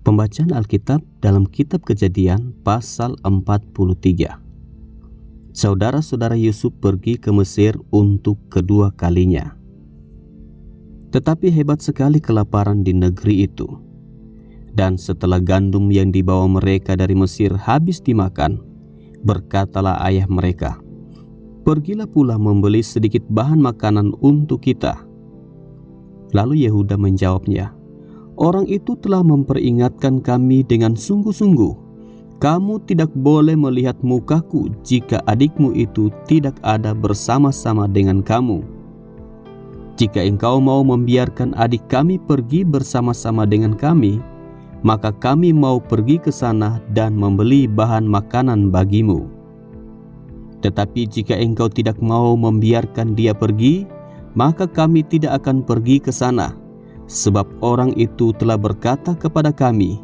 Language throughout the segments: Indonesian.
Pembacaan Alkitab dalam Kitab Kejadian pasal 43. Saudara-saudara Yusuf pergi ke Mesir untuk kedua kalinya. Tetapi hebat sekali kelaparan di negeri itu. Dan setelah gandum yang dibawa mereka dari Mesir habis dimakan, berkatalah ayah mereka, "Pergilah pula membeli sedikit bahan makanan untuk kita." Lalu Yehuda menjawabnya, "Orang itu telah memperingatkan kami dengan sungguh-sungguh, kamu tidak boleh melihat mukaku jika adikmu itu tidak ada bersama-sama dengan kamu. Jika engkau mau membiarkan adik kami pergi bersama-sama dengan kami, maka kami mau pergi ke sana dan membeli bahan makanan bagimu. Tetapi jika engkau tidak mau membiarkan dia pergi, maka kami tidak akan pergi ke sana. Sebab orang itu telah berkata kepada kami,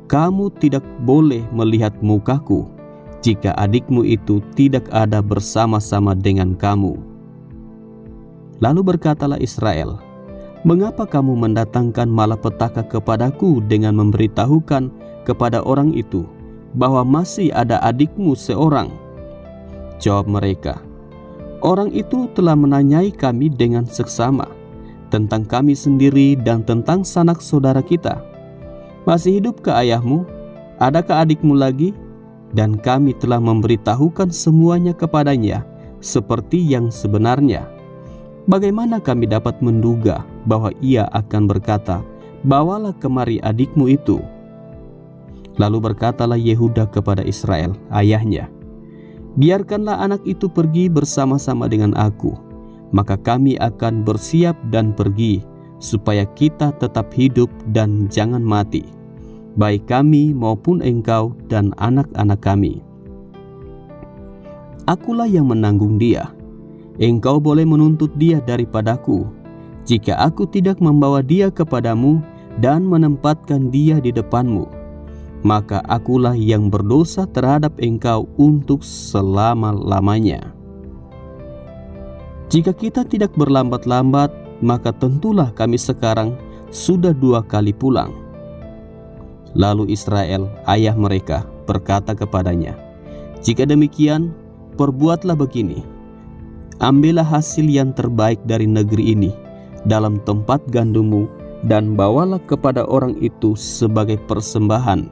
kamu tidak boleh melihat mukaku jika adikmu itu tidak ada bersama-sama dengan kamu." Lalu berkatalah Israel, "Mengapa kamu mendatangkan malapetaka kepadaku dengan memberitahukan kepada orang itu bahwa masih ada adikmu seorang?" Jawab mereka, "Orang itu telah menanyai kami dengan seksama tentang kami sendiri dan tentang sanak saudara kita. Masih hidupkah ayahmu? Adakah adikmu lagi?" Dan kami telah memberitahukan semuanya kepadanya seperti yang sebenarnya. Bagaimana kami dapat menduga bahwa ia akan berkata, "Bawalah kemari adikmu itu"? Lalu berkatalah Yehuda kepada Israel, ayahnya, "Biarkanlah anak itu pergi bersama-sama dengan aku, maka kami akan bersiap dan pergi, supaya kita tetap hidup dan jangan mati, baik kami maupun engkau dan anak-anak kami. Akulah yang menanggung dia. Engkau boleh menuntut dia daripadaku, jika aku tidak membawa dia kepadamu dan menempatkan dia di depanmu, maka akulah yang berdosa terhadap engkau untuk selama-lamanya. Jika kita tidak berlambat-lambat, maka tentulah kami sekarang sudah 2 kali pulang." Lalu Israel, ayah mereka, berkata kepadanya, "Jika demikian, perbuatlah begini. Ambillah hasil yang terbaik dari negeri ini dalam tempat gandummu dan bawalah kepada orang itu sebagai persembahan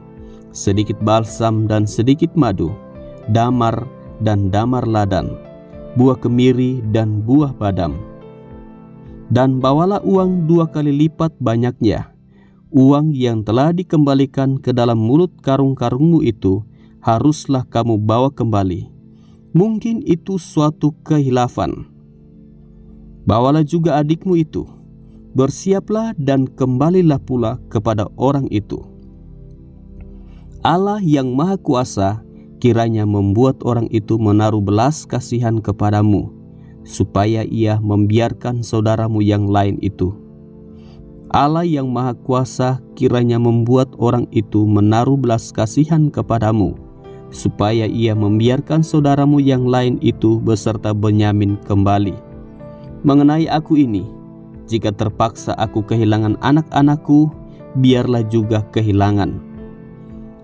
sedikit balsam dan sedikit madu, damar dan damar ladan, buah kemiri dan buah badam. Dan bawalah uang 2 kali lipat banyaknya. Uang yang telah dikembalikan ke dalam mulut karung-karungmu itu haruslah kamu bawa kembali. Mungkin itu suatu kehilafan. Bawalah juga adikmu itu. Bersiaplah dan kembalilah pula kepada orang itu. Allah yang Maha Kuasa kiranya membuat orang itu menaruh belas kasihan kepadamu, supaya ia membiarkan saudaramu yang lain itu. Allah yang Maha Kuasa kiranya membuat orang itu menaruh belas kasihan kepadamu, supaya ia membiarkan saudaramu yang lain itu beserta Benyamin kembali. Mengenai aku ini, jika terpaksa aku kehilangan anak-anakku, biarlah juga kehilangan."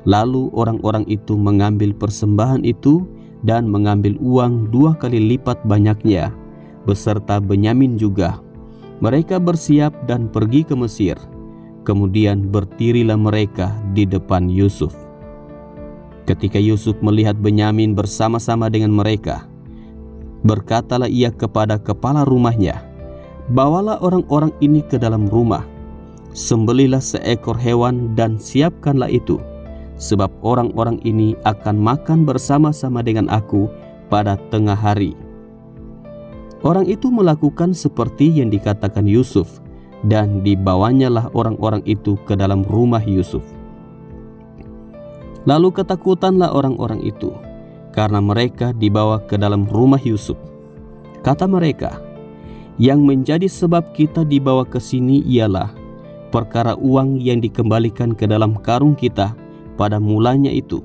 Lalu orang-orang itu mengambil persembahan itu dan mengambil uang 2 kali lipat banyaknya, beserta Benyamin juga. Mereka bersiap dan pergi ke Mesir. Kemudian berdirilah mereka di depan Yusuf. Ketika Yusuf melihat Benyamin bersama-sama dengan mereka, berkatalah ia kepada kepala rumahnya, "Bawalah orang-orang ini ke dalam rumah, sembelihlah seekor hewan dan siapkanlah itu, sebab orang-orang ini akan makan bersama-sama dengan aku pada tengah hari." Orang itu melakukan seperti yang dikatakan Yusuf, dan dibawanyalah orang-orang itu ke dalam rumah Yusuf. Lalu ketakutanlah orang-orang itu, karena mereka dibawa ke dalam rumah Yusuf. Kata mereka, "Yang menjadi sebab kita dibawa ke sini ialah perkara uang yang dikembalikan ke dalam karung kita pada mulanya itu,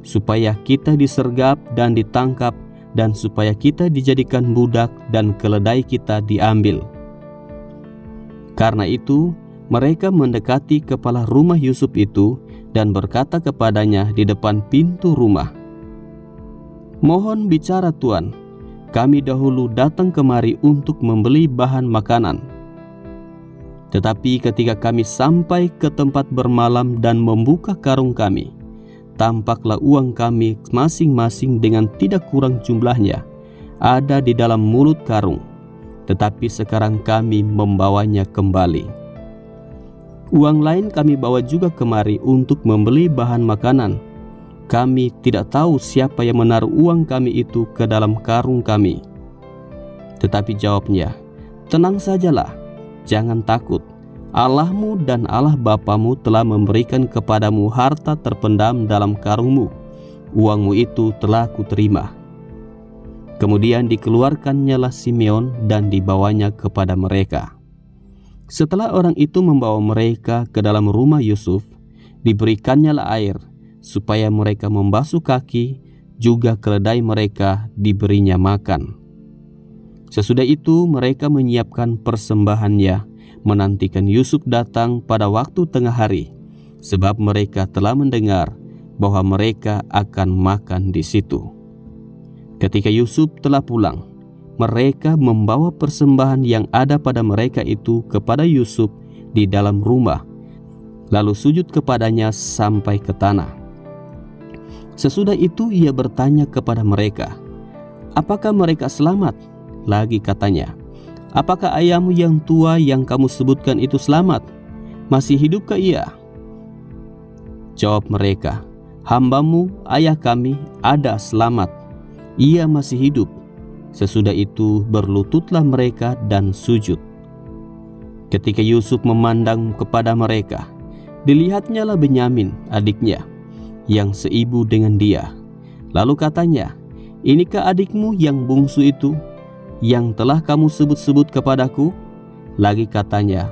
supaya kita disergap dan ditangkap, dan supaya kita dijadikan budak dan keledai kita diambil. Karena itu, mereka mendekati kepala rumah Yusuf itu dan berkata kepadanya di depan pintu rumah, "Mohon bicara Tuan, kami dahulu datang kemari untuk membeli bahan makanan. Tetapi ketika kami sampai ke tempat bermalam dan membuka karung kami, tampaklah uang kami masing-masing dengan tidak kurang jumlahnya ada di dalam mulut karung. Tetapi sekarang kami membawanya kembali. Uang lain kami bawa juga kemari untuk membeli bahan makanan. Kami tidak tahu siapa yang menaruh uang kami itu ke dalam karung kami." Tetapi jawabnya, "Tenang sajalah, jangan takut. Allahmu dan Allah Bapamu telah memberikan kepadamu harta terpendam dalam karungmu. Uangmu itu telah kuterima." Kemudian dikeluarkannyalah Simeon dan dibawanya kepada mereka. Setelah orang itu membawa mereka ke dalam rumah Yusuf, diberikannya air supaya mereka membasuh kaki, juga keledai mereka diberinya makan. Sesudah itu mereka menyiapkan persembahannya, menantikan Yusuf datang pada waktu tengah hari, sebab mereka telah mendengar bahwa mereka akan makan di situ. Ketika Yusuf telah pulang, mereka membawa persembahan yang ada pada mereka itu kepada Yusuf di dalam rumah, lalu sujud kepadanya sampai ke tanah. Sesudah itu ia bertanya kepada mereka, "Apakah mereka selamat?" Lagi katanya, "Apakah ayahmu yang tua yang kamu sebutkan itu selamat? Masih hidupkah ia?" Jawab mereka, "Hambamu, ayah kami, ada selamat. Ia masih hidup." Sesudah itu berlututlah mereka dan sujud. Ketika Yusuf memandang kepada mereka, dilihatnyalah Benyamin, adiknya, yang seibu dengan dia. Lalu katanya, "Inikah adikmu yang bungsu itu, yang telah kamu sebut-sebut kepadaku?" Lagi katanya,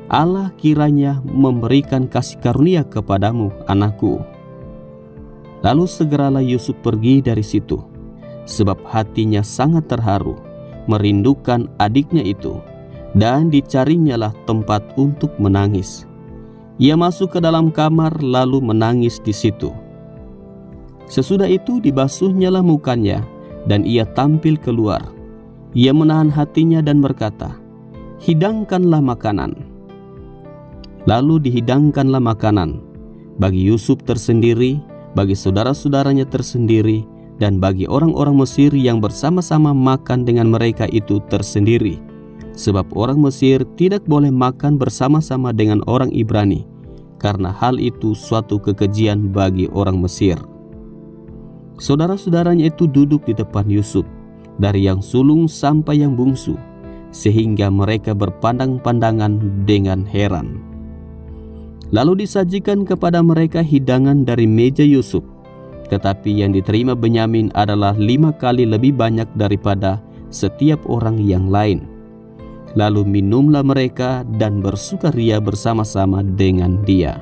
"Allah kiranya memberikan kasih karunia kepadamu, anakku." Lalu segeralah Yusuf pergi dari situ, sebab hatinya sangat terharu, merindukan adiknya itu, dan dicarinyalah tempat untuk menangis. Ia masuk ke dalam kamar lalu menangis di situ. Sesudah itu dibasuhnyalah mukanya, dan ia tampil keluar. Ia menahan hatinya dan berkata, "Hidangkanlah makanan." Lalu dihidangkanlah makanan, bagi Yusuf tersendiri, bagi saudara-saudaranya tersendiri, dan bagi orang-orang Mesir yang bersama-sama makan dengan mereka itu tersendiri. Sebab orang Mesir tidak boleh makan bersama-sama dengan orang Ibrani, karena hal itu suatu kekejian bagi orang Mesir. Saudara-saudaranya itu duduk di depan Yusuf, dari yang sulung sampai yang bungsu, sehingga mereka berpandang-pandangan dengan heran. Lalu disajikan kepada mereka hidangan dari meja Yusuf, tetapi yang diterima Benyamin adalah 5 kali lebih banyak daripada setiap orang yang lain. Lalu minumlah mereka dan bersukaria bersama-sama dengan dia.